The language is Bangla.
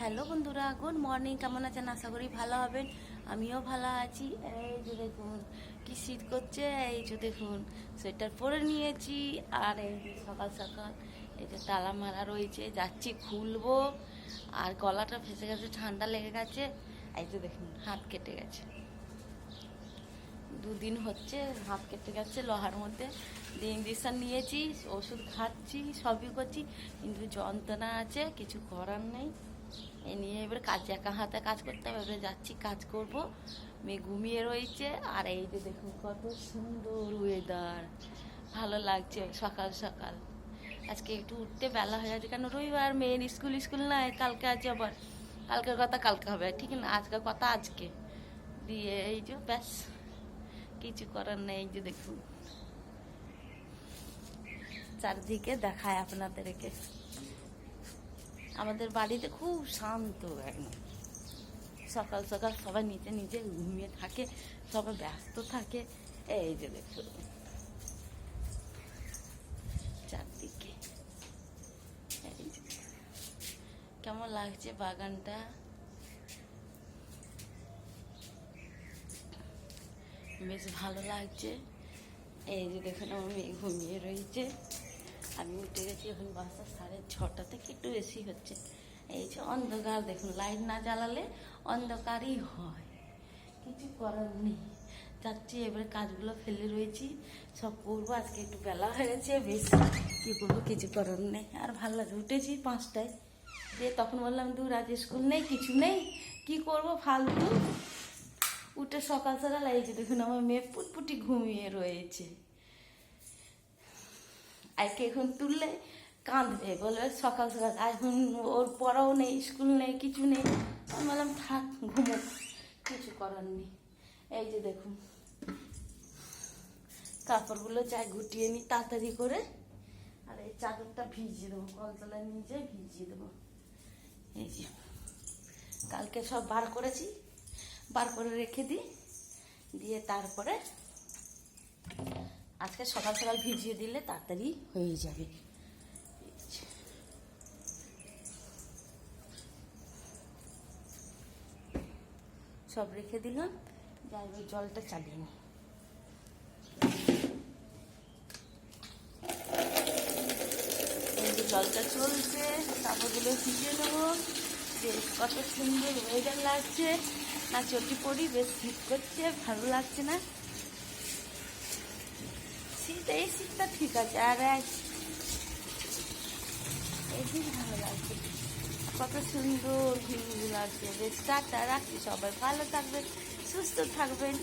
হ্যালো বন্ধুরা, গুড মর্নিং। কেমন আছেন? আশা করি ভালো হবেন। আমিও ভালো আছি। এই যে দেখুন কি শীত করছে, এই যে দেখুন সোয়েটার পরে নিয়েছি। আর এই যে সকাল সকাল এই যে তালা মারা রয়েছে, যাচ্ছি খুলবো। আর গলাটা ফেসে গেছে, ঠান্ডা লেগে গেছে। এই যে দেখুন হাত কেটে গেছে, দুদিন হচ্ছে হাত কেটে গেছে লোহার মধ্যে। ইঞ্জেকশন নিয়েছি, ওষুধ খাচ্ছি, সবই করছি, কিন্তু যন্ত্রণা আছে, কিছু করার নেই। এ নিয়ে এবার একা হাতে কাজ করতে হবে। এবারে যাচ্ছি, কাজ করব। মেয়ে ঘুমিয়ে রয়েছে। আর এই যে দেখুন কত সুন্দর ওয়েদার, ভালো লাগছে সকাল সকাল। আজকে একটু উঠতে বেলা হয়ে যাচ্ছে, কেন রবিবার, মেয়ের স্কুল নাই। কালকে আছে আবার, কালকের কথা কালকে হবে, ঠিক না? আজকের কথা আজকে দিয়ে এই যে ব্যাস, কিছু করার নেই। যে দেখুন চারদিকে দেখায় আপনাদেরকে। আমাদের বাড়িতে খুব শান্ত একদম। সকাল সকাল সবাই নিচে নিচে ঘুমিয়ে থাকে, সবাই ব্যস্ত থাকে। এই যে দেখুন চারদিকে, এই যে কেমন লাগছে বাগানটা। বেশ ভালো লাগছে। এই যে দেখুন আমার মেয়ে ঘুমিয়ে রয়েছে, আমি উঠে গেছি। এখন বাসা 6:30 থেকে একটু বেশি হচ্ছে। এই যে অন্ধকার দেখুন, লাইট না জ্বালালে অন্ধকারই হয়, কিছু করার নেই। যাচ্ছি এবারে, কাজগুলো ফেলে রয়েছি, সব করবো। আজকে একটু বেলা হয়ে গেছে, বেশ কী করবো, কিছু করার নেই। আর ভালো লাগে, উঠেছি 5টায়, দিয়ে তখন বললাম দূর আজ স্কুল নেই, কিছু নেই, কি করবো ফালতু। উঠে সকাল সকাল এই যে দেখুন আমার মেয়ে পুটপুটি ঘুমিয়ে রয়েছে। আজকে এখন তুললে কাঁদবে, বলবে সকাল সকাল এখন ওর পড়াও নেই, স্কুল নেই, কিছু নেই। আমি বললাম থাক, ঘুমো, কিছু করার নেই। এই যে দেখুন কাপড়গুলো চাই গুটিয়ে নিই তাড়াতাড়ি করে। আর এই চাদরটা ভিজিয়ে দেবো, কলতলায় নিয়ে যেয়ে ভিজিয়ে দেবো। এই যে কালকে সব বার করেছি, বার করে রেখে দিই, দিয়ে তারপরে আজকে সকাল সকাল ভিজিয়ে দিলে তাড়াতাড়ি হয়ে যাবে। সব রেখে দিলাম, যাই ওই জলটা চালিয়ে নিই। এই যে জলটা চলছে, কাপড়গুলো ভিজিয়ে নেবো। বেশ কত সুন্দর ওয়েদার লাগছে, না চটি পড়ি, বেশ শীত করছে, ভালো লাগছে না? শীত, এই শীতটা ঠিক আছে। আর এই শীত ভালো লাগছে, কত সুন্দর ভিউ লাগছে। বেশ টাটা, রাখছি। সবাই ভালো থাকবেন, সুস্থ থাকবেন।